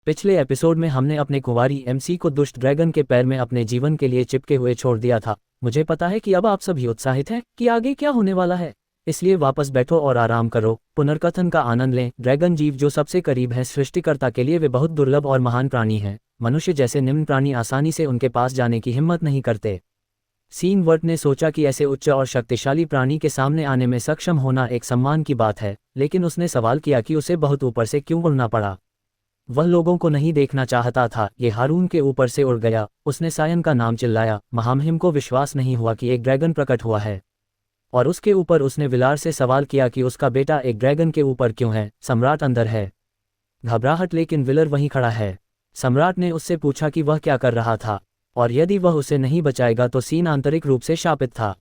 पिछले एपिसोड में हमने अपने कुंवारी एमसी को दुष्ट ड्रैगन के पैर में अपने जीवन के लिए चिपके हुए छोड़ दिया था। मुझे पता है कि अब आप सभी उत्साहित हैं कि आगे क्या होने वाला है, इसलिए वापस बैठो और आराम करो। पुनर्कथन का आनंद लें। ड्रैगन जीव जो सबसे करीब है सृष्टिकर्ता के लिए, वे बहुत दुर्लभ और महान प्राणी हैं। मनुष्य जैसे निम्न प्राणी आसानी से उनके पास जाने की हिम्मत नहीं करते। सीन वर्ट ने सोचा कि ऐसे उच्च और शक्तिशाली प्राणी के सामने आने में सक्षम होना एक सम्मान की बात है, लेकिन उसने सवाल किया कि उसे बहुत ऊपर से क्यों उड़ना पड़ा। वह लोगों को नहीं देखना चाहता था। ये हारून के ऊपर से उड़ गया। उसने सायन का नाम चिल्लाया। महामहिम को विश्वास नहीं हुआ कि एक ड्रैगन प्रकट हुआ है, और उसके ऊपर उसने विलार से सवाल किया कि उसका बेटा एक ड्रैगन के ऊपर क्यों है। सम्राट अंदर है। घबराहट, लेकिन विलर वहीं खड़ा है। सम्राट ने उससे पूछा कि वह क्या कर रहा था, और यदि वह उसे नहीं बचाएगा तो सीन आंतरिक रूप से शापित था,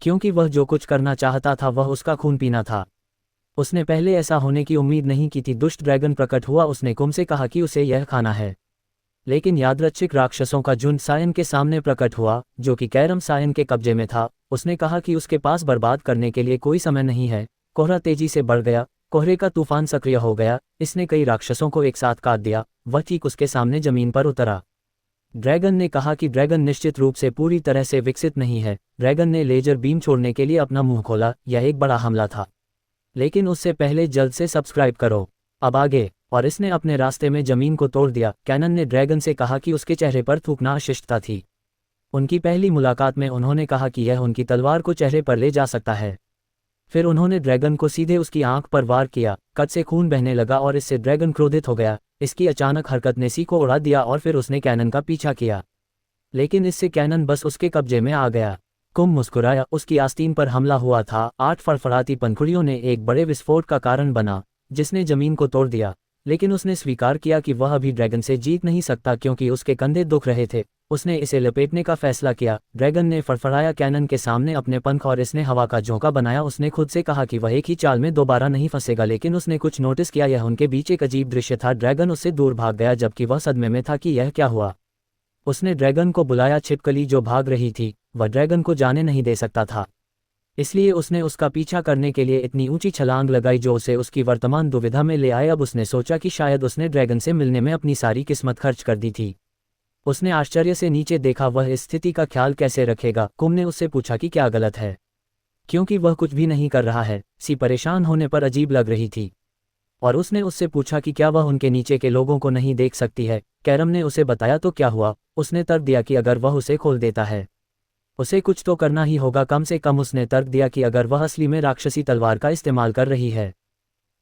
क्योंकि वह जो कुछ करना चाहता था वह उसका खून पीना था। उसने पहले ऐसा होने की उम्मीद नहीं की थी। दुष्ट ड्रैगन प्रकट हुआ। उसने कुम से कहा कि उसे यह खाना है, लेकिन यादृच्छिक राक्षसों का झुंड सायन के सामने प्रकट हुआ, जो कि कैरम सायन के कब्जे में था। उसने कहा कि उसके पास बर्बाद करने के लिए कोई समय नहीं है। कोहरा तेजी से बढ़ गया। कोहरे का तूफान सक्रिय हो गया। इसने कई राक्षसों को एक साथ काट दिया। वह ठीक उसके सामने जमीन पर उतरा। ड्रैगन ने कहा कि ड्रैगन निश्चित रूप से पूरी तरह से विकसित नहीं है। ड्रैगन ने लेजर बीम छोड़ने के लिए अपना मुंह खोला। यह एक बड़ा हमला था, लेकिन उससे पहले जल्द से सब्सक्राइब करो। अब आगे। और इसने अपने रास्ते में जमीन को तोड़ दिया। कैनन ने ड्रैगन से कहा कि उसके चेहरे पर थूकना अशिष्टता थी। उनकी पहली मुलाकात में उन्होंने कहा कि यह उनकी तलवार को चेहरे पर ले जा सकता है। फिर उन्होंने ड्रैगन को सीधे उसकी आंख पर वार किया। कट से खून बहने लगा और इससे ड्रैगन क्रोधित हो गया। इसकी अचानक हरकत ने सी को उड़ा दिया और फिर उसने कैनन का पीछा किया, लेकिन इससे कैनन बस उसके कब्जे में आ गया। कुम मुस्कुराया। उसकी आस्तीन पर हमला हुआ था। 8 फड़फड़ाती पंखुड़ियों ने एक बड़े विस्फोट का कारण बना, जिसने जमीन को तोड़ दिया, लेकिन उसने स्वीकार किया कि वह अभी ड्रैगन से जीत नहीं सकता क्योंकि उसके कंधे दुख रहे थे। उसने इसे लपेटने का फैसला किया। ड्रैगन ने फड़फड़ाया कैनन के सामने अपने पंख और इसने हवा का झोंका बनाया। उसने खुद से कहा कि वह एक ही चाल में दोबारा नहीं फंसेगा, लेकिन उसने कुछ नोटिस किया। यह उनके बीच एक अजीब दृश्य था। ड्रैगन उससे दूर भाग गया, जबकि वह सदमे में था कि यह क्या हुआ। उसने ड्रैगन को बुलाया। छिपकली जो भाग रही थी, वह ड्रैगन को जाने नहीं दे सकता था, इसलिए उसने उसका पीछा करने के लिए इतनी ऊंची छलांग लगाई जो उसे उसकी वर्तमान दुविधा में ले आए। अब उसने सोचा कि शायद उसने ड्रैगन से मिलने में अपनी सारी किस्मत खर्च कर दी थी। उसने आश्चर्य से नीचे देखा। वह इस स्थिति का ख्याल कैसे रखेगा। कुम ने उससे पूछा कि क्या गलत है, क्योंकि वह कुछ भी नहीं कर रहा है। सी परेशान होने पर अजीब लग रही थी, और उसने उससे पूछा कि क्या वह उनके नीचे के लोगों को नहीं देख सकती है। कैरम ने उसे बताया तो क्या हुआ। उसने तर्क दिया कि अगर वह उसे खोल देता है, उसे कुछ तो करना ही होगा। कम से कम उसने तर्क दिया कि अगर वह असली में राक्षसी तलवार का इस्तेमाल कर रही है,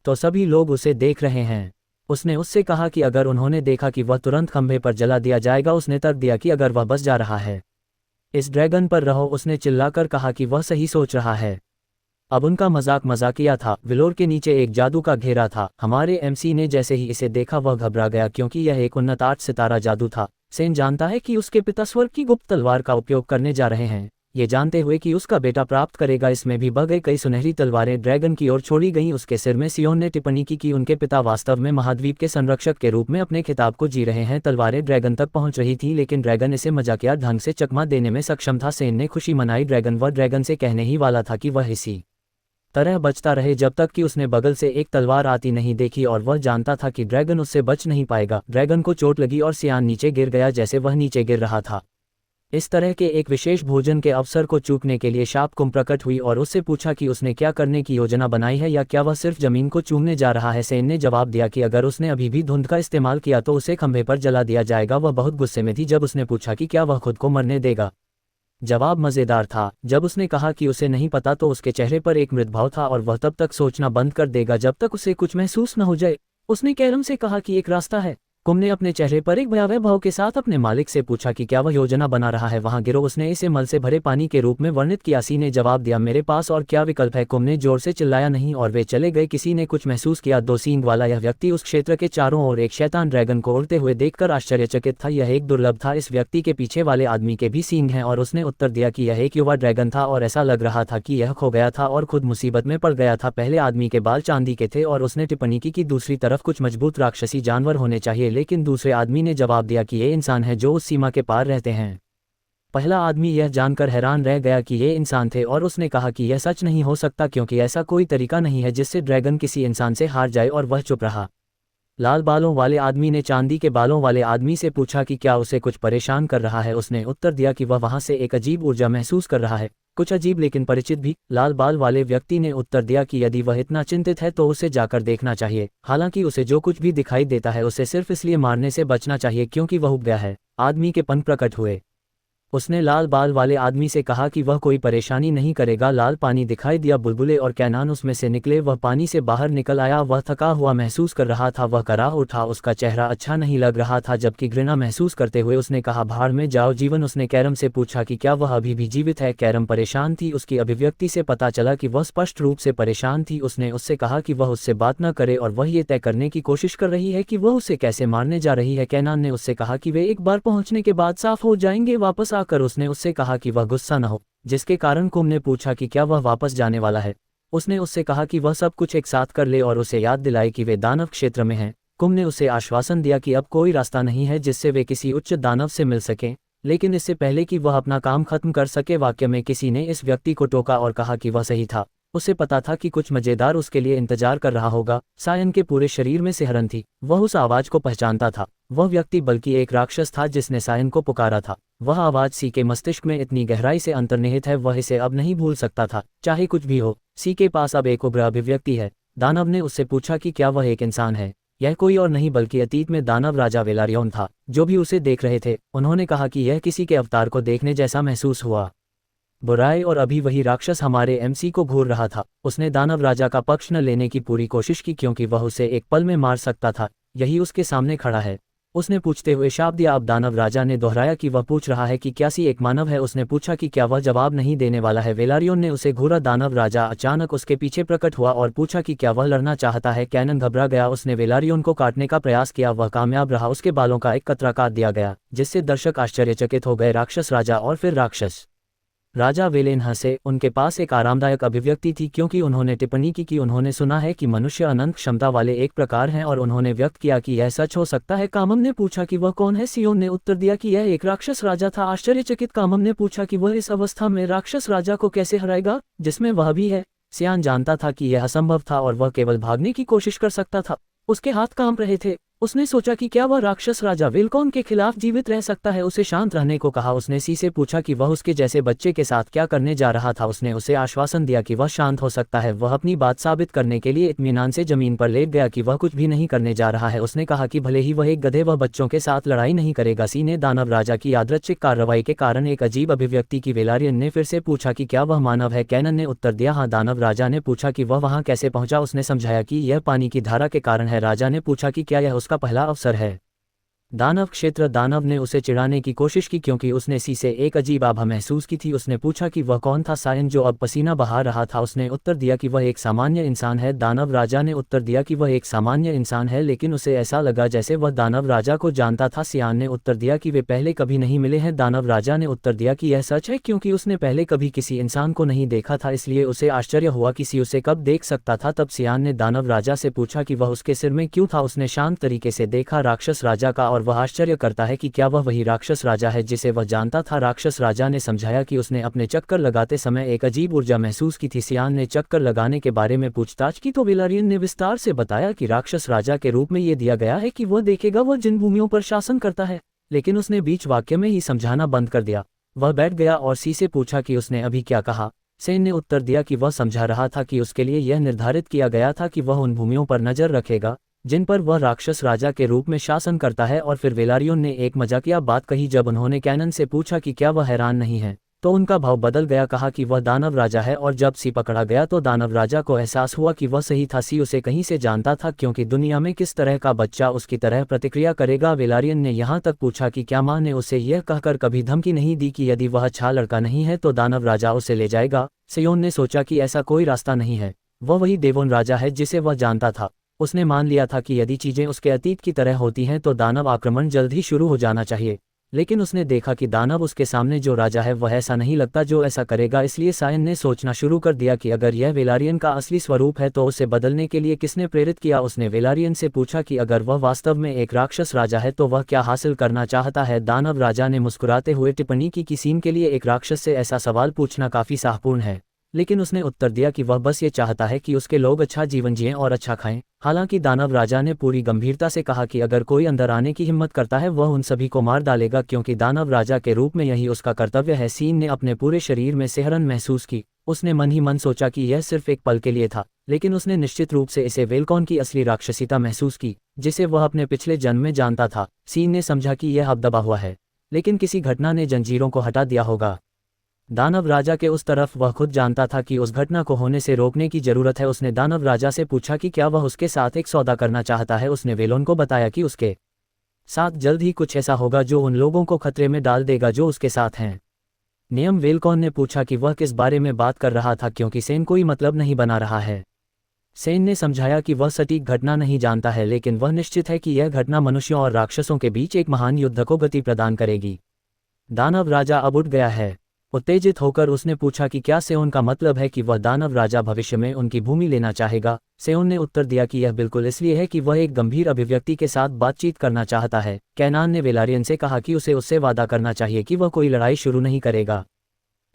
तो सभी लोग उसे देख रहे हैं। उसने उससे कहा कि अगर उन्होंने देखा कि वह तुरंत खंभे पर जला दिया जाएगा। उसने तर्क दिया कि अगर वह बस जा रहा है, इस ड्रैगन पर रहो। उसने चिल्लाकर कहा कि वह सही सोच रहा है। अब उनका मजाक मजाकिया था। विलोर के नीचे एक जादू का घेरा था। हमारे एमसी ने जैसे ही इसे देखा वह घबरा गया, क्योंकि यह एक उन्नत 8 सितारा जादू था। सेन जानता है कि उसके पिता स्वर्ग की गुप्त तलवार का उपयोग करने जा रहे हैं, ये जानते हुए कि उसका बेटा प्राप्त करेगा। इसमें भी बह गई कई सुनहरी तलवारें ड्रैगन की ओर छोड़ी गईं। उसके सिर में सियोन ने टिप्पणी की कि उनके पिता वास्तव में महाद्वीप के संरक्षक के रूप में अपने खिताब को जी रहे हैं। तलवारें ड्रैगन तक पहुंच रही थी, लेकिन ड्रैगन इसे मजाकिया ढंग से चकमा देने में सक्षम था। सेन ने खुशी मनाई। ड्रैगन से कहने ही वाला था कि वह इसी तरह बचता रहे जब तक कि उसने बगल से एक तलवार आती नहीं देखी, और वह जानता था कि ड्रैगन उससे बच नहीं पाएगा। ड्रैगन को चोट लगी और सियान नीचे गिर गया जैसे वह नीचे गिर रहा था। इस तरह के एक विशेष भोजन के अवसर को चूकने के लिए शाप कुम प्रकट हुई और उससे पूछा कि उसने क्या करने की योजना बनाई है, या क्या वह सिर्फ जमीन को चूमने जा रहा है। सेन ने जवाब दिया कि अगर उसने अभी भी धुंध का इस्तेमाल किया तो उसे खंभे पर जला दिया जाएगा। वह बहुत गुस्से में थी जब उसने पूछा कि क्या वह खुद को मरने देगा। जवाब मज़ेदार था। जब उसने कहा कि उसे नहीं पता तो उसके चेहरे पर एक मृत भाव था, और वह तब तक सोचना बंद कर देगा जब तक उसे कुछ महसूस न हो जाए। उसने कैरम से कहा कि एक रास्ता है। कुम ने अपने चेहरे पर एक भयावह भाव के साथ अपने मालिक से पूछा कि क्या वह योजना बना रहा है। वहां गिरो। उसने इसे मल से भरे पानी के रूप में वर्णित किया। सी ने जवाब दिया, मेरे पास और क्या विकल्प है। कुम ने जोर से चिल्लाया नहीं, और वे चले गए। किसी ने कुछ महसूस किया। 2 सींग वाला यह व्यक्ति उस क्षेत्र के चारों ओर एक शैतान ड्रैगन को उड़ते हुए देखकर आश्चर्यचकित था। यह एक दुर्लभ था। इस व्यक्ति के पीछे वाले आदमी के भी सींग हैं। और उसने उत्तर दिया कि यह एक युवा ड्रैगन था, और ऐसा लग रहा था कि यह खो गया था और खुद मुसीबत में पड़ गया था। पहले आदमी के बाल चांदी के थे, और उसने टिप्पणी की कि दूसरी तरफ कुछ मजबूत राक्षसी जानवर होने चाहिए, लेकिन दूसरे आदमी ने जवाब दिया कि ये इंसान है जो उस सीमा के पार रहते हैं। पहला आदमी यह जानकर हैरान रह गया कि ये इंसान थे, और उसने कहा कि यह सच नहीं हो सकता, क्योंकि ऐसा कोई तरीका नहीं है जिससे ड्रैगन किसी इंसान से हार जाए, और वह चुप रहा। लाल बालों वाले आदमी ने चांदी के बालों वाले आदमी से पूछा कि क्या उसे कुछ परेशान कर रहा है। उसने उत्तर दिया कि वह वहां से एक अजीब ऊर्जा महसूस कर रहा है, कुछ अजीब लेकिन परिचित भी। लाल बाल वाले व्यक्ति ने उत्तर दिया कि यदि वह इतना चिंतित है तो उसे जाकर देखना चाहिए। हालांकि उसे जो कुछ भी दिखाई देता है उसे सिर्फ इसलिए मारने से बचना चाहिए क्योंकि वह उब गया है। आदमी के पंख प्रकट हुए। उसने लाल बाल वाले आदमी से कहा कि वह कोई परेशानी नहीं करेगा। लाल पानी दिखाई दिया, बुलबुले और कैनान उसमें से निकले। वह पानी से बाहर निकल आया। वह थका हुआ महसूस कर रहा था। वह कराह उठा। उसका चेहरा अच्छा नहीं लग रहा था, जबकि घृणा महसूस करते हुए उसने कहा, भाड़ में जाओ जीवन। उसने कैरम से पूछा कि क्या वह अभी भी जीवित है। कैरम परेशान थी। उसकी अभिव्यक्ति से पता चला कि वह स्पष्ट रूप से परेशान थी। उसने उससे कहा कि वह उससे बात न करे और वह ये तय करने की कोशिश कर रही है कि वह उसे कैसे मारने जा रही है। कैनान ने उससे कहा कि वे एक बार पहुंचने के बाद साफ हो जाएंगे। वापस आकर उसने उससे कहा कि वह गुस्सा न हो, जिसके कारण कुम ने पूछा कि क्या वह वापस जाने वाला है। उसने उससे कहा कि वह सब कुछ एक साथ कर ले और उसे याद दिलाए कि वे दानव क्षेत्र में हैं। कुम ने उसे आश्वासन दिया कि अब कोई रास्ता नहीं है जिससे वे किसी उच्च दानव से मिल सकें, लेकिन इससे पहले कि वह अपना काम खत्म कर सके, वाक्य में किसी ने इस व्यक्ति को टोका और कहा कि वह सही था। उसे पता था कि कुछ मजेदार उसके लिए इंतजार कर रहा होगा। सायन के पूरे शरीर में सिहरन थी। वह उस आवाज को पहचानता था। वह व्यक्ति बल्कि एक राक्षस था जिसने सायन को पुकारा था। वह आवाज सी के मस्तिष्क में इतनी गहराई से अंतर्निहित है, वह इसे अब नहीं भूल सकता था, चाहे कुछ भी हो। सी के पास अब एक उग्र अभिव्यक्ति है। दानव ने उससे पूछा कि क्या वह एक इंसान है। यह कोई और नहीं बल्कि अतीत में दानव राजा वेलारियोन था, जो भी उसे देख रहे थे। उन्होंने कहा कि यह किसी के अवतार को देखने जैसा महसूस हुआ। बुराई और अभी वही राक्षस हमारे एमसी को घूर रहा था। उसने दानव राजा का पक्ष न लेने की पूरी कोशिश की क्योंकि वह उसे एक पल में मार सकता था। यही उसके सामने खड़ा है। उसने पूछते हुए शाप दिया। अब दानव राजा ने दोहराया कि वह पूछ रहा है कि क्या सी एक मानव है। उसने पूछा कि क्या वह जवाब नहीं देने वाला है। वेलारियोन ने उसे घूरा। दानव राजा अचानक उसके पीछे प्रकट हुआ और पूछा कि क्या वह लड़ना चाहता है। कैनन घबरा गया। उसने वेलारियोन को काटने का प्रयास किया। वह कामयाब रहा। उसके बालों का एक कतरा काट दिया गया, जिससे दर्शक आश्चर्यचकित हो गए। राक्षस राजा और फिर राक्षस राजा वेलेन हंसे। उनके पास एक आरामदायक अभिव्यक्ति थी क्योंकि उन्होंने टिप्पणी की कि उन्होंने सुना है कि मनुष्य अनंत क्षमता वाले एक प्रकार हैं और उन्होंने व्यक्त किया कि यह सच हो सकता है। कामम ने पूछा कि वह कौन है। सियोन ने उत्तर दिया कि यह एक राक्षस राजा था। आश्चर्यचकित कामम ने पूछा कि वह इस अवस्था में राक्षस राजा को कैसे हराएगा जिसमें वह भी है। सियान जानता था कि यह असंभव था और वह केवल भागने की कोशिश कर सकता था। उसके हाथ कांप रहे थे। उसने सोचा कि क्या वह राक्षस राजा विलकॉन के खिलाफ जीवित रह सकता है। उसे शांत रहने को कहा। उसने सी से पूछा कि वह उसके जैसे बच्चे के साथ क्या करने जा रहा था। उसने उसे आश्वासन दिया कि वह शांत हो सकता है। वह अपनी बात साबित करने के लिए इत्मीनान से जमीन पर लेट गया कि वह कुछ भी नहीं करने जा रहा है। उसने कहा कि भले ही वह एक गधे, वह बच्चों के साथ लड़ाई नहीं करेगा। सी ने दानव राजा की यादृच्छिक कार्रवाई के कारण एक अजीब अभिव्यक्ति की। वेलारियन ने फिर से पूछा कि क्या वह मानव है। कैनन ने उत्तर दिया हाँ। दानव राजा ने पूछा कि वह वहां कैसे पहुंचा। उसने समझाया कि यह पानी की धारा के कारण है। राजा ने पूछा कि क्या यह उसका पहला अवसर है। दानव क्षेत्र दानव ने उसे चिढ़ाने की कोशिश की क्योंकि उसने सी से एक अजीब आभा महसूस की थी। उसने पूछा कि वह कौन था। सायन जो अब पसीना बहा रहा था, उसने उत्तर दिया कि वह एक सामान्य इंसान है। दानव राजा ने उत्तर दिया कि वह एक सामान्य इंसान है, लेकिन उसे ऐसा लगा जैसे वह दानव राजा को जानता था। सियान ने उत्तर दिया कि वे पहले कभी नहीं मिले हैं। दानव राजा ने उत्तर दिया कि यह सच है क्योंकि उसने पहले कभी किसी इंसान को नहीं देखा था, इसलिए उसे आश्चर्य हुआ कि सी उसे कब देख सकता था। तब सियान ने दानव राजा से पूछा कि वह उसके सिर में क्यों था। उसने शांत तरीके से देखा राक्षस राजा का और वह आश्चर्य करता है कि क्या वह वही राक्षस राजा है जिसे वह जानता था। राक्षस राजा ने समझाया कि उसने अपने चक्कर लगाते समय एक अजीब ऊर्जा महसूस की थी। सियान ने चक्कर लगाने के बारे में पूछताछ की तो वेलारियन ने विस्तार से बताया कि राक्षस राजा के रूप में यह दिया गया है कि वह देखेगा वह जिन भूमियों पर शासन करता है, लेकिन उसने बीच वाक्य में ही समझाना बंद कर दिया। वह बैठ गया और सी से पूछा कि उसने अभी क्या कहा। सेन ने उत्तर दिया कि वह समझा रहा था कि उसके लिए यह निर्धारित किया गया था कि वह उन भूमियों पर नजर रखेगा जिन पर वह राक्षस राजा के रूप में शासन करता है। और फिर वेलारियोन ने एक मजाकिया बात कही। जब उन्होंने कैनन से पूछा कि क्या वह हैरान नहीं है, तो उनका भाव बदल गया। कहा कि वह दानव राजा है। और जब सी पकड़ा गया तो दानव राजा को एहसास हुआ कि वह सही था। सी उसे कहीं से जानता था क्योंकि दुनिया में किस तरह का बच्चा उसकी तरह प्रतिक्रिया करेगा। वेलारियन ने यहाँ तक पूछा कि क्या माँ ने उसे यह कहकर कभी धमकी नहीं दी कि यदि वह अच्छा लड़का नहीं है तो दानव राजा उसे ले जाएगा। सियोन ने सोचा कि ऐसा कोई रास्ता नहीं है। वह वही देवोन राजा है जिसे वह जानता था। उसने मान लिया था कि यदि चीजें उसके अतीत की तरह होती हैं तो दानव आक्रमण जल्द ही शुरू हो जाना चाहिए, लेकिन उसने देखा कि दानव उसके सामने जो राजा है वह ऐसा नहीं लगता जो ऐसा करेगा। इसलिए सायन ने सोचना शुरू कर दिया कि अगर यह वेलारियन का असली स्वरूप है तो उसे बदलने के लिए किसने प्रेरित किया। उसने वेलारियन से पूछा कि अगर वह वास्तव में एक राक्षस राजा है तो वह क्या हासिल करना चाहता है। दानव राजा ने मुस्कुराते हुए टिप्पणी की कि सीन के लिए एक राक्षस से ऐसा सवाल पूछना काफी साहपूर्ण है, लेकिन उसने उत्तर दिया कि वह बस ये चाहता है कि उसके लोग अच्छा जीवन जिएं और अच्छा खाएं। हालांकि दानव राजा ने पूरी गंभीरता से कहा कि अगर कोई अंदर आने की हिम्मत करता है वह उन सभी को मार डालेगा, क्योंकि दानव राजा के रूप में यही उसका कर्तव्य है। सीन ने अपने पूरे शरीर में सिहरन महसूस की। उसने मन ही मन सोचा कि यह सिर्फ एक पल के लिए था, लेकिन उसने निश्चित रूप से इसे वेलकॉन की असली राक्षसिता महसूस की, जिसे वह अपने पिछले जन्म में जानता था। सीन ने समझा कि यह अब दबा हुआ है, लेकिन किसी घटना ने जंजीरों को हटा दिया होगा। दानव राजा के उस तरफ वह खुद जानता था कि उस घटना को होने से रोकने की जरूरत है। उसने दानव राजा से पूछा कि क्या वह उसके साथ एक सौदा करना चाहता है। उसने वेलोन को बताया कि उसके साथ जल्द ही कुछ ऐसा होगा जो उन लोगों को खतरे में डाल देगा जो उसके साथ हैं। नियम वेलकॉन ने पूछा कि वह किस बारे में बात कर रहा था, क्योंकि सेन कोई मतलब नहीं बना रहा है। सेन ने समझाया कि वह सटीक घटना नहीं जानता है, लेकिन वह निश्चित है कि यह घटना मनुष्यों और राक्षसों के बीच एक महान युद्ध को गति प्रदान करेगी। दानव राजा अब उठ गया है। उत्तेजित होकर उसने पूछा कि क्या सेओन का मतलब है कि वह दानव राजा भविष्य में उनकी भूमि लेना चाहेगा। सेओन ने उत्तर दिया कि यह बिल्कुल इसलिए है कि वह एक गंभीर अभिव्यक्ति के साथ बातचीत करना चाहता है। कैनान ने वेलारियन से कहा कि उसे उससे वादा करना चाहिए कि वह कोई लड़ाई शुरू नहीं करेगा,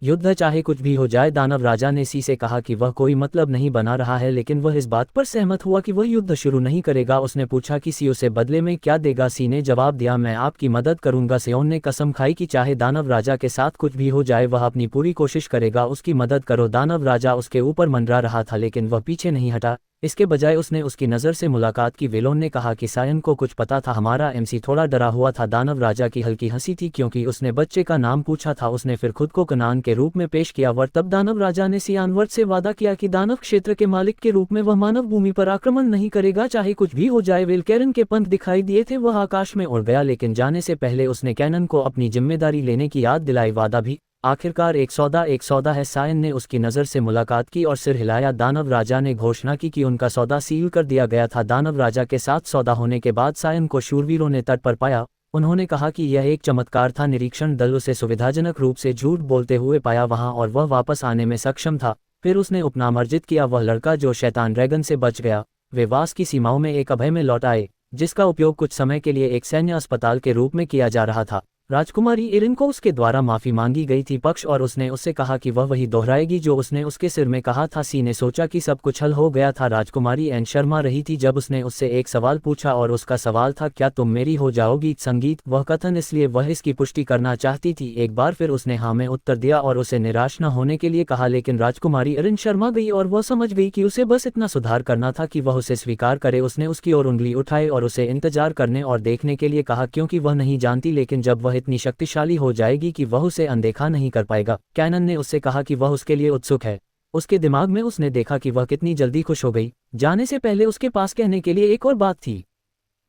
युद्ध चाहे कुछ भी हो जाए। दानव राजा ने सी से कहा कि वह कोई मतलब नहीं बना रहा है, लेकिन वह इस बात पर सहमत हुआ कि वह युद्ध शुरू नहीं करेगा। उसने पूछा कि सी उसे बदले में क्या देगा। सी ने जवाब दिया, मैं आपकी मदद करूंगा। सेओन ने कसम खाई कि चाहे दानव राजा के साथ कुछ भी हो जाए वह अपनी पूरी कोशिश करेगा उसकी मदद करो। दानव राजा उसके ऊपर मंडरा रहा था, लेकिन वह पीछे नहीं हटा। इसके बजाय उसने उसकी नज़र से मुलाकात की। वेलोन ने कहा कि सायन को कुछ पता था। हमारा एमसी थोड़ा डरा हुआ था। दानव राजा की हल्की हंसी थी क्योंकि उसने बच्चे का नाम पूछा था। उसने फिर खुद को कनान के रूप में पेश किया। तब दानव राजा ने सियानवर्त से वादा किया कि दानव क्षेत्र के मालिक के रूप में वह मानव भूमि पर आक्रमण नहीं करेगा, चाहे कुछ भी हो जाए। वेलकैरन के पंख दिखाई दिए थे, वह आकाश में उड़ गया, लेकिन जाने से पहले उसने कैनन को अपनी जिम्मेदारी लेने की याद दिलाई। वादा भी आखिरकार एक सौदा है। सायन ने उसकी नज़र से मुलाकात की और सिर हिलाया। दानव राजा ने घोषणा की कि उनका सौदा सील कर दिया गया था। दानव राजा के साथ सौदा होने के बाद सायन को शूरवीरों ने तट पर पाया। उन्होंने कहा कि यह एक चमत्कार था। निरीक्षण दल उसे सुविधाजनक रूप से झूठ बोलते हुए पाया वहां, और वह वापस आने में सक्षम था। फिर उसने उपनाम अर्जित किया, वह लड़का जो शैतान ड्रैगन से बच गया। वे वास की सीमाओं में एक अभय में लौट आए, जिसका उपयोग कुछ समय के लिए एक सैन्य अस्पताल के रूप में किया जा रहा था। राजकुमारी इरिन को उसके द्वारा माफी मांगी गई थी पक्ष, और उसने उससे कहा कि वह वही दोहराएगी जो उसने उसके सिर में कहा था। सी ने सोचा कि सब कुछ हल हो गया था। राजकुमारी एन शर्मा रही थी जब उसने उससे एक सवाल पूछा, और उसका सवाल था, क्या तुम मेरी हो जाओगी। संगीत वह कथन इसलिए वह इसकी पुष्टि करना चाहती थी। एक बार फिर उसने हाँ में उत्तर दिया और उसे निराश न होने के लिए कहा, लेकिन राजकुमारी इरिन शर्मा गई और वह समझ गई कि उसे बस इतना सुधार करना था कि वह उसे स्वीकार करे। उसने उसकी ओर उंगली उठाई और उसे इंतजार करने और देखने के लिए कहा, क्योंकि वह नहीं जानती, लेकिन जब वह इतनी शक्तिशाली हो जाएगी कि वह उसे अनदेखा नहीं कर पाएगा। कैनन ने उससे कहा कि वह उसके लिए उत्सुक है। उसके दिमाग में उसने देखा कि वह कितनी जल्दी खुश हो गई। जाने से पहले उसके पास कहने के लिए एक और बात थी।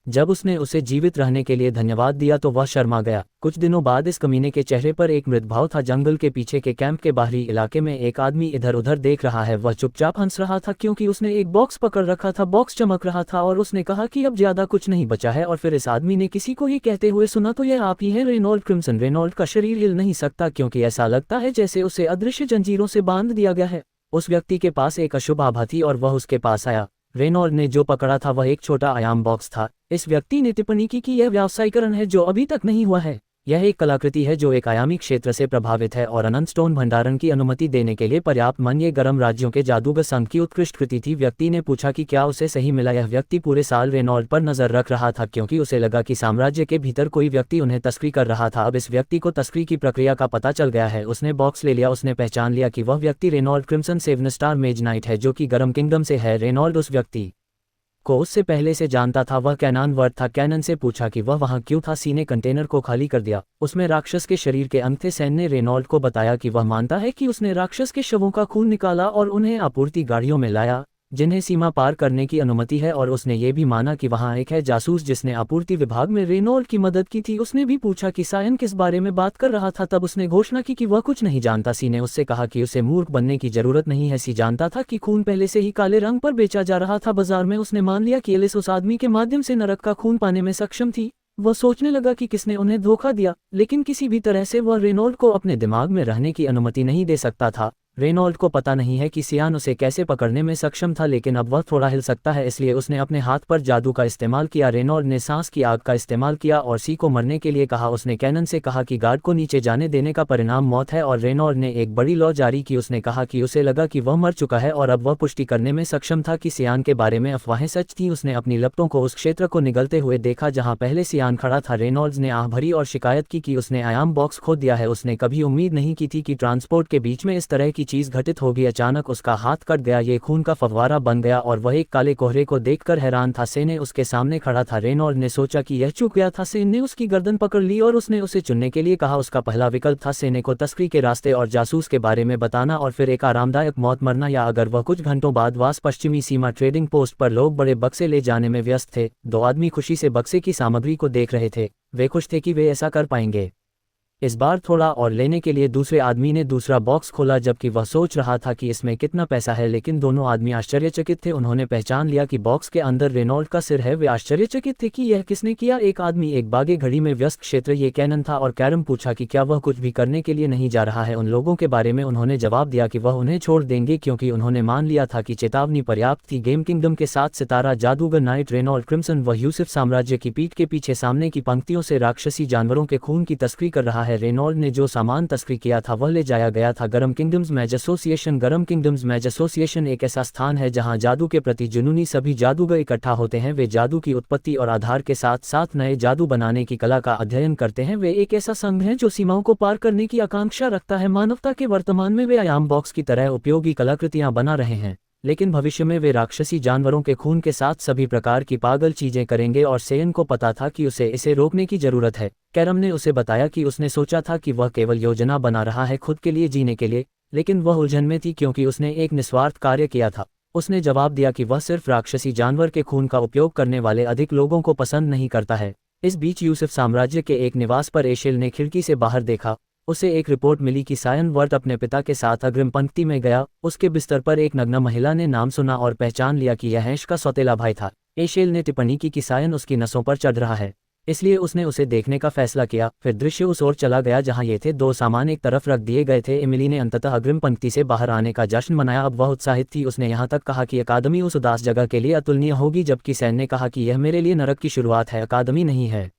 जब उसने उसे जीवित रहने के लिए धन्यवाद दिया तो वह शर्मा गया। कुछ दिनों बाद इस कमीने के चेहरे पर एक मृत भाव था। जंगल के पीछे के कैंप के बाहरी इलाके में एक आदमी इधर उधर देख रहा है। वह चुपचाप हंस रहा था क्योंकि उसने एक बॉक्स पकड़ रखा था। बॉक्स चमक रहा था और उसने कहा कि अब ज्यादा कुछ नहीं बचा है। और फिर इस आदमी ने किसी को ये कहते हुए सुना, तो यह आप ही हैं रेनॉल्ड क्रिम्सन। रेनॉल्ड का शरीर हिल नहीं सकता क्योंकि ऐसा लगता है जैसे उसे अदृश्य जंजीरों से बांध दिया गया है। उस व्यक्ति के पास एक अशुभ आभा थी और वह उसके पास आया। रेनॉल्ड ने जो पकड़ा था वह एक छोटा आयाम बॉक्स था। इस व्यक्ति ने टिप्पणी की कि यह व्यावसायीकरण है जो अभी तक नहीं हुआ है। यह एक कलाकृति है जो एक आयामी क्षेत्र से प्रभावित है और अनंत स्टोन भंडारण की अनुमति देने के लिए पर्याप्त मन। ये गर्म राज्यों के जादूगर संघ की उत्कृष्ट कृति थी। व्यक्ति ने पूछा कि क्या उसे सही मिला। यह व्यक्ति पूरे साल रेनॉल्ड पर नजर रख रहा था क्योंकि उसे लगा कि साम्राज्य के भीतर कोई व्यक्ति उन्हें तस्करी कर रहा था। अब इस व्यक्ति को तस्करी की प्रक्रिया का पता चल गया है। उसने बॉक्स ले लिया। उसने पहचान लिया कि वह व्यक्ति रेनॉल्ड क्रिम्सन सेवनस्टार मेज नाइट है जो कि गर्म किंगडम से है। रेनॉल्ड उस व्यक्ति को उससे पहले से जानता था। वह कैनान वर्ड था। कैनन से पूछा कि वह वहां क्यों था। सी ने कंटेनर को खाली कर दिया। उसमें राक्षस के शरीर के अंग थे। सैन ने रेनॉल्ड को बताया कि वह मानता है कि उसने राक्षस के शवों का खून निकाला और उन्हें आपूर्ति गाड़ियों में लाया जिन्हें सीमा पार करने की अनुमति है, और उसने ये भी माना कि वहां एक है जासूस जिसने आपूर्ति विभाग में रेनॉल्ड की मदद की थी। उसने भी पूछा कि सायन किस बारे में बात कर रहा था। तब उसने घोषणा की कि वह कुछ नहीं जानता। सी ने उससे कहा कि उसे मूर्ख बनने की जरूरत नहीं है। सी जानता था कि खून पहले से ही काले रंग पर बेचा जा रहा था बाजार में। उसने मान लिया कि एलिस उस आदमी के माध्यम से नरक का खून पाने में सक्षम थी। वह सोचने लगा कि किसने उन्हें धोखा दिया, लेकिन किसी भी तरह से वह रेनॉल्ड को अपने दिमाग में रहने की अनुमति नहीं दे सकता था। रेनॉल्ड को पता नहीं है कि सियान उसे कैसे पकड़ने में सक्षम था, लेकिन अब वह थोड़ा हिल सकता है, इसलिए उसने अपने हाथ पर जादू का इस्तेमाल किया। रेनॉल्ड ने सांस की आग का इस्तेमाल किया और सी को मरने के लिए कहा। उसने कैनन से कहा कि गार्ड को नीचे जाने देने का परिणाम मौत है, और रेनॉल्ड ने एक बड़ी लौ जारी की। उसने कहा कि उसे लगा कि वह मर चुका है और अब वह पुष्टि करने में सक्षम था कि सियान के बारे में अफवाहें सच थीं। उसने अपनी लपटों को उस क्षेत्र को निगलते हुए देखा जहां पहले सियान खड़ा था। रेनॉल्ड्स ने आह भरी और शिकायत की कि उसने आयाम बॉक्स खो दिया है। उसने कभी उम्मीद नहीं की थी कि ट्रांसपोर्ट के बीच में इस तरह की चीज घटित होगी। अचानक उसका हाथ कट गया, ये खून का फव्वारा बन गया और वह एक काले कोहरे को देखकर हैरान था। सेने उसके सामने खड़ा था। रेनॉल्ड ने सोचा कि यह चूक गया था। सेन ने उसकी गर्दन पकड़ ली और उसने उसे चुनने के लिए कहा। उसका पहला विकल्प था सेने को तस्करी के रास्ते और जासूस के बारे में बताना और फिर एक आरामदायक मौत मरना, या अगर वह कुछ घंटों बाद वास पश्चिमी सीमा ट्रेडिंग पोस्ट पर लोग बड़े बक्से ले जाने में व्यस्त थे। दो आदमी खुशी से बक्से की सामग्री को देख रहे थे। वे खुश थे कि वे ऐसा कर पाएंगे। इस बार थोड़ा और लेने के लिए दूसरे आदमी ने दूसरा बॉक्स खोला, जबकि वह सोच रहा था कि इसमें कितना पैसा है, लेकिन दोनों आदमी आश्चर्यचकित थे। उन्होंने पहचान लिया कि बॉक्स के अंदर रेनॉल्ड का सिर है। वे आश्चर्यचकित थे कि यह किसने किया। एक आदमी एक बागे घड़ी में व्यस्त क्षेत्र, ये कैनन था, और कैरम पूछा कि क्या वह कुछ भी करने के लिए नहीं जा रहा है। उन लोगों के बारे में उन्होंने जवाब दिया कि वह उन्हें छोड़ देंगे क्योंकि उन्होंने मान लिया था कि चेतावनी पर्याप्त थी। गेम किंगडम के साथ सितारा जादूगर नाइट रेनॉल्ड क्रिम्सन वह यूसुफ साम्राज्य की पीठ के पीछे सामने की पंक्तियों से राक्षसी जानवरों के खून की तस्करी कर रहा है। रेनॉल्ड ने जो सामान तस्करी किया था वह ले जाया गया था। गरम किंगडम्स मैज एसोसिएशन। गरम किंगडम्स मैज एसोसिएशन एक ऐसा स्थान है जहां जादू के प्रति जुनूनी सभी जादूगर इकट्ठा होते हैं। वे जादू की उत्पत्ति और आधार के साथ साथ नए जादू बनाने की कला का अध्ययन करते हैं। वे एक ऐसा संघ है जो सीमाओं को पार करने की आकांक्षा रखता है। मानवता के वर्तमान में वे आयाम बॉक्स की तरह उपयोगी कलाकृतियां बना रहे हैं, लेकिन भविष्य में वे राक्षसी जानवरों के खून के साथ सभी प्रकार की पागल चीजें करेंगे। और सेयन को पता था कि उसे इसे रोकने की जरूरत है। कैरम ने उसे बताया कि उसने सोचा था कि वह केवल योजना बना रहा है खुद के लिए जीने के लिए, लेकिन वह उलझन में थी क्योंकि उसने एक निस्वार्थ कार्य किया था। उसने जवाब दिया कि वह सिर्फ राक्षसी जानवर के खून का उपयोग करने वाले अधिक लोगों को पसंद नहीं करता है। इस बीच यूसुफ साम्राज्य के एक निवास पर एशेल ने खिड़की से बाहर देखा। उसे एक रिपोर्ट मिली कि सायन वर्ट अपने पिता के साथ अग्रिम पंक्ति में गया। उसके बिस्तर पर एक नग्न महिला ने नाम सुना और पहचान लिया कि यह हैश का सौतेला भाई था। एशेल ने टिप्पणी की कि सायन उसकी नसों पर चढ़ रहा है, इसलिए उसने उसे देखने का फैसला किया। फिर दृश्य उस ओर चला गया जहां ये थे। दो सामान एक तरफ रख दिए गए थे। एमिली ने अंततः अग्रिम पंक्ति से बाहर आने का जश्न मनाया। अब वह उत्साहित थी। उसने यहाँ तक कहा कि अकादमी उस उदास जगह के लिए अतुलनीय होगी, जबकि सैन ने कहा कि यह मेरे लिए नरक की शुरुआत है, अकादमी नहीं है।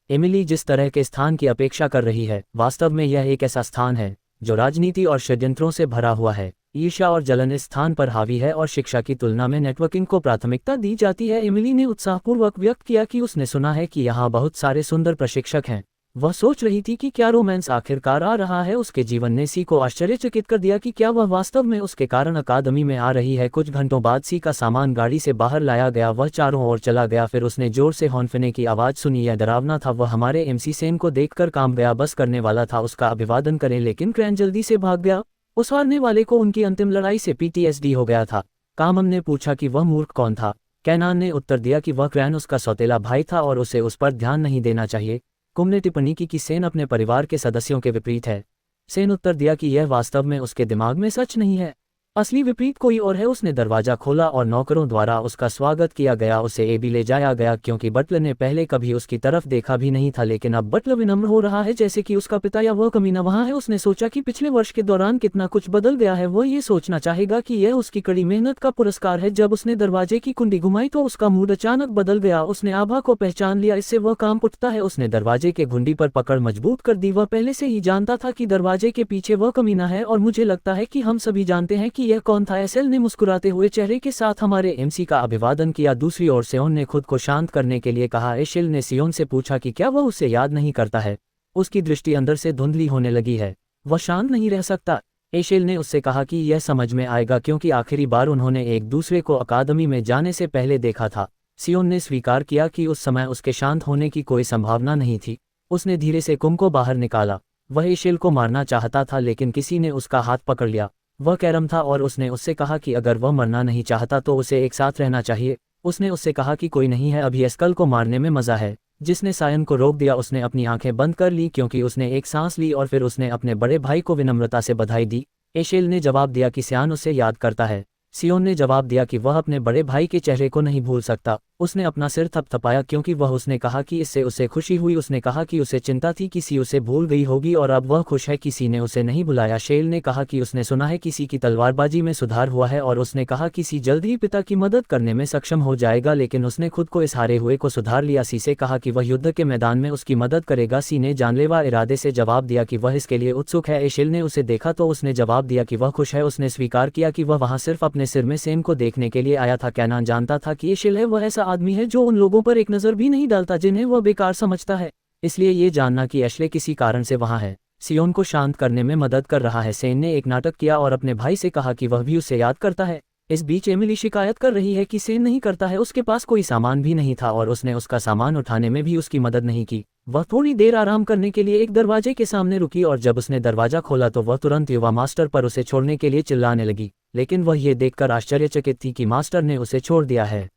एमिली जिस तरह के स्थान की अपेक्षा कर रही है, वास्तव में यह एक ऐसा स्थान है जो राजनीति और षड्यंत्रों से भरा हुआ है। ईर्ष्या और जलन इस स्थान पर हावी है और शिक्षा की तुलना में नेटवर्किंग को प्राथमिकता दी जाती है। एमिली ने उत्साहपूर्वक व्यक्त किया कि उसने सुना है कि यहाँ बहुत सारे सुंदर प्रशिक्षक हैं। वह सोच रही थी कि क्या रोमांस आखिरकार आ रहा है। उसके जीवन ने सी को आश्चर्यचकित कर दिया कि क्या वह वास्तव में उसके कारण अकादमी में आ रही है। कुछ घंटों बाद सी का सामान गाड़ी से बाहर लाया गया। वह चारों ओर चला गया। फिर उसने जोर से हॉर्न की आवाज़ सुनी। यह डरावना था। वह हमारे एमसी सेन को देखकर काम गया बस करने वाला था उसका अभिवादन करें, लेकिन क्रैन जल्दी से भाग गया। उस हारने वाले को उनकी अंतिम लड़ाई से पीटीएसडी हो गया था। कामम ने पूछा कि वह मूर्ख कौन था। कैनान ने उत्तर दिया कि वह क्रैन उसका सौतेला भाई था और उसे उस पर ध्यान नहीं देना चाहिए। कुम ने टिप्पणी की कि सेन अपने परिवार के सदस्यों के विपरीत है। सेन उत्तर दिया कि यह वास्तव में उसके दिमाग में सच नहीं है, असली विपरीत कोई और है। उसने दरवाजा खोला और नौकरों द्वारा उसका स्वागत किया गया। उसे एबी ले जाया गया क्योंकि बटलर ने पहले कभी उसकी तरफ देखा भी नहीं था, लेकिन अब बटलर विनम्र हो रहा है जैसे कि उसका पिता या वह कमीना वहाँ है। उसने सोचा कि पिछले वर्ष के दौरान कितना कुछ बदल गया है। वह ये सोचना चाहेगा कि यह उसकी कड़ी मेहनत का पुरस्कार है। जब उसने दरवाजे की कुंडी घुमाई तो उसका मूड अचानक बदल गया। उसने आभा को पहचान लिया, इससे वह काम उठता है। उसने दरवाजे के घुंडी पर पकड़ मजबूत कर दी। वह पहले से ही जानता था कि दरवाजे के पीछे वह कमीना है, और मुझे लगता है कि हम सभी जानते हैं कि यह कौन था। एसेल ने मुस्कुराते हुए चेहरे के साथ हमारे एमसी का अभिवादन किया। दूसरी ओर सेओन ने खुद को शांत करने के लिए कहा। एशेल ने सियोन से पूछा कि क्या वह उसे याद नहीं करता है। उसकी दृष्टि अंदर से धुंधली होने लगी है, वह शांत नहीं रह सकता। एशेल ने उससे कहा कि यह समझ में आएगा क्योंकि आखिरी बार उन्होंने एक दूसरे को अकादमी में जाने से पहले देखा था। सियोन ने स्वीकार किया कि उस समय उसके शांत होने की कोई संभावना नहीं थी। उसने धीरे से कुम को बाहर निकाला। वह एशेल को मारना चाहता था, लेकिन किसी ने उसका हाथ पकड़ लिया। वह कैरम था और उसने उससे कहा कि अगर वह मरना नहीं चाहता तो उसे एक साथ रहना चाहिए। उसने उससे कहा कि कोई नहीं है, अभी एस्कल को मारने में मजा है। जिसने सायन को रोक दिया उसने अपनी आंखें बंद कर ली क्योंकि उसने एक सांस ली और फिर उसने अपने बड़े भाई को विनम्रता से बधाई दी। एशेल ने जवाब दिया कि सियान उसे याद करता है। सियोन ने जवाब दिया कि वह अपने बड़े भाई के चेहरे को नहीं भूल सकता। उसने अपना सिर थपथपाया क्योंकि वह उसने कहा कि इससे उसे खुशी हुई। उसने कहा कि उसे चिंता थी कि सी उसे भूल गई होगी और अब वह खुश है कि सी ने उसे नहीं बुलाया। शेल ने कहा कि उसने सुना है कि सी की तलवारबाजी में सुधार हुआ है और उसने कहा कि सी जल्द ही पिता की मदद करने में सक्षम हो जाएगा, लेकिन उसने खुद को इस हारे हुए को सुधार लिया। सी से कहा कि वह युद्ध के मैदान में उसकी मदद करेगा। सी ने जानलेवा इरादे से जवाब दिया कि वह इसके लिए उत्सुक है। एशेल ने उसे देखा तो उसने जवाब दिया कि वह खुश है। उसने स्वीकार किया कि वह वहां सिर्फ अपने सिर में सेम को देखने के लिए आया था। कैनान जानता था कि एशेल है वह ऐसा आदमी है जो उन लोगों पर एक नज़र भी नहीं डालता जिन्हें वह बेकार समझता है, इसलिए ये जानना कि एशले किसी कारण से वहां है सियोन को शांत करने में मदद कर रहा है। सेन ने एक नाटक किया और अपने भाई से कहा कि वह भी उसे याद करता है। इस बीच एमिली शिकायत कर रही है कि सेन नहीं करता है, उसके पास कोई सामान भी नहीं था और उसने उसका सामान उठाने में भी उसकी मदद नहीं की। वह थोड़ी देर आराम करने के लिए एक दरवाजे के सामने रुकी और जब उसने दरवाजा खोला तो वह तुरंत युवा मास्टर पर उसे छोड़ने के लिए चिल्लाने लगी, लेकिन वह ये देखकर आश्चर्यचकित थी कि मास्टर ने उसे छोड़ दिया है।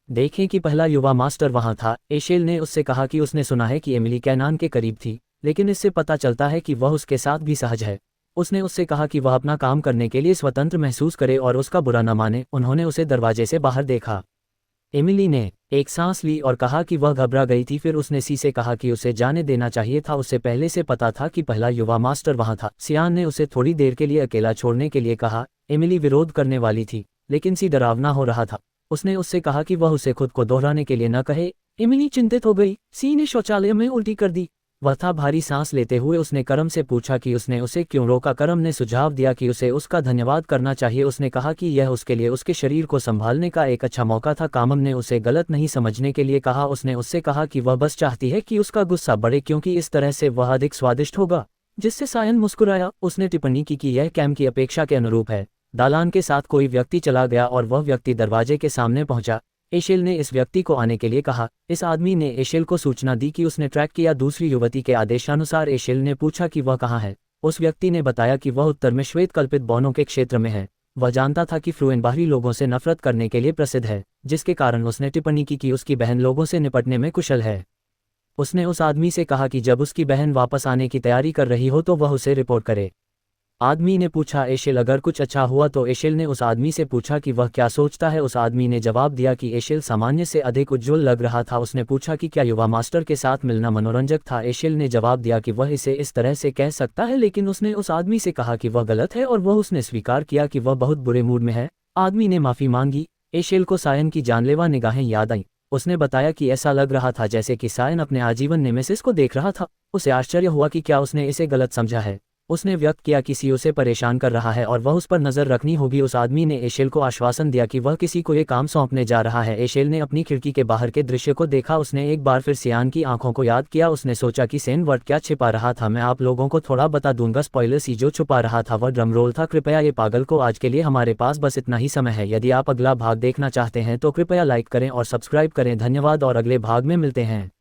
देखें कि पहला युवा मास्टर वहां था। एशेल ने उससे कहा कि उसने सुना है कि एमिली कैनान के करीब थी, लेकिन इससे पता चलता है कि वह उसके साथ भी सहज है। उसने उससे कहा कि वह अपना काम करने के लिए स्वतंत्र महसूस करे और उसका बुरा न माने। उन्होंने उसे दरवाजे से बाहर देखा। एमिली ने एक सांस ली और कहा कि वह घबरा गई थी। फिर उसने सी से कहा कि उसे जाने देना चाहिए था, उसे पहले से पता था कि पहला युवा मास्टर वहां था। सियान ने उसे थोड़ी देर के लिए अकेला छोड़ने के लिए कहा। एमिली विरोध करने वाली थी, लेकिन सी डरावना हो रहा था। उसने उससे कहा कि वह उसे खुद को दोहराने के लिए न कहे। एमिली चिंतित हो गई। सी ने शौचालय में उल्टी कर दी। वह था भारी सांस लेते हुए। उसने करम से पूछा कि उसने उसे क्यों रोका। करम ने सुझाव दिया कि उसे उसका धन्यवाद करना चाहिए। उसने कहा कि यह उसके लिए उसके शरीर को संभालने का एक अच्छा मौका था। कामम ने उसे गलत नहीं समझने के लिए कहा। उसने उससे कहा कि वह बस चाहती है कि उसका गुस्सा बढ़े क्योंकि इस तरह से वह अधिक स्वादिष्ट होगा, जिससे सायन मुस्कुराया। उसने टिप्पणी की कि यह कैम की अपेक्षा के अनुरूप है। दालान के साथ कोई व्यक्ति चला गया और वह व्यक्ति दरवाजे के सामने पहुंचा। एशेल ने इस व्यक्ति को आने के लिए कहा। इस आदमी ने एशेल को सूचना दी कि उसने ट्रैक किया दूसरी युवती के आदेशानुसार। एशेल ने पूछा कि वह कहाँ है। उस व्यक्ति ने बताया कि वह उत्तर में श्वेत कल्पित बौनों के क्षेत्र में है। वह जानता था कि फ्लुएन बाहरी लोगों से नफरत करने के लिए प्रसिद्ध है, जिसके कारण उसने टिप्पणी की कि उसकी बहन लोगों से निपटने में कुशल है। उसने उस आदमी से कहा कि जब उसकी बहन वापस आने की तैयारी कर रही हो तो वह उसे रिपोर्ट करे। आदमी ने पूछा एशेल अगर कुछ अच्छा हुआ तो। एशेल ने उस आदमी से पूछा कि वह क्या सोचता है। उस आदमी ने जवाब दिया कि एशेल सामान्य से अधिक उज्ज्वल लग रहा था। उसने पूछा कि क्या युवा मास्टर के साथ मिलना मनोरंजक था। एशेल ने जवाब दिया कि वह इसे इस तरह से कह सकता है, लेकिन उसने उस आदमी से कहा कि वह गलत है और वह उसने स्वीकार किया कि वह बहुत बुरे मूड में है। आदमी ने माफी मांगी। एशेल को सायन की जानलेवा निगाहें याद आईं। उसने बताया कि ऐसा लग रहा था जैसे कि सायन अपने आजीवन नेमेसिस को देख रहा था। उसे आश्चर्य हुआ कि क्या उसने इसे गलत समझा है। उसने व्यक्त किया कि सी उसे परेशान कर रहा है और वह उस पर नजर रखनी होगी। उस आदमी ने एशेल को आश्वासन दिया कि वह किसी को ये काम सौंपने जा रहा है। एशेल ने अपनी खिड़की के बाहर के दृश्य को देखा। उसने एक बार फिर सियान की आंखों को याद किया। उसने सोचा कि सेन वर्ड क्या छिपा रहा था। मैं आप लोगों को थोड़ा बता दूंगा। स्पॉइलर, सी जो छुपा रहा था वह ड्रम रोल था। कृपया ये पागल को आज के लिए हमारे पास बस इतना ही समय है। यदि आप अगला भाग देखना चाहते हैं तो कृपया लाइक करें और सब्सक्राइब करें। धन्यवाद और अगले भाग में मिलते हैं।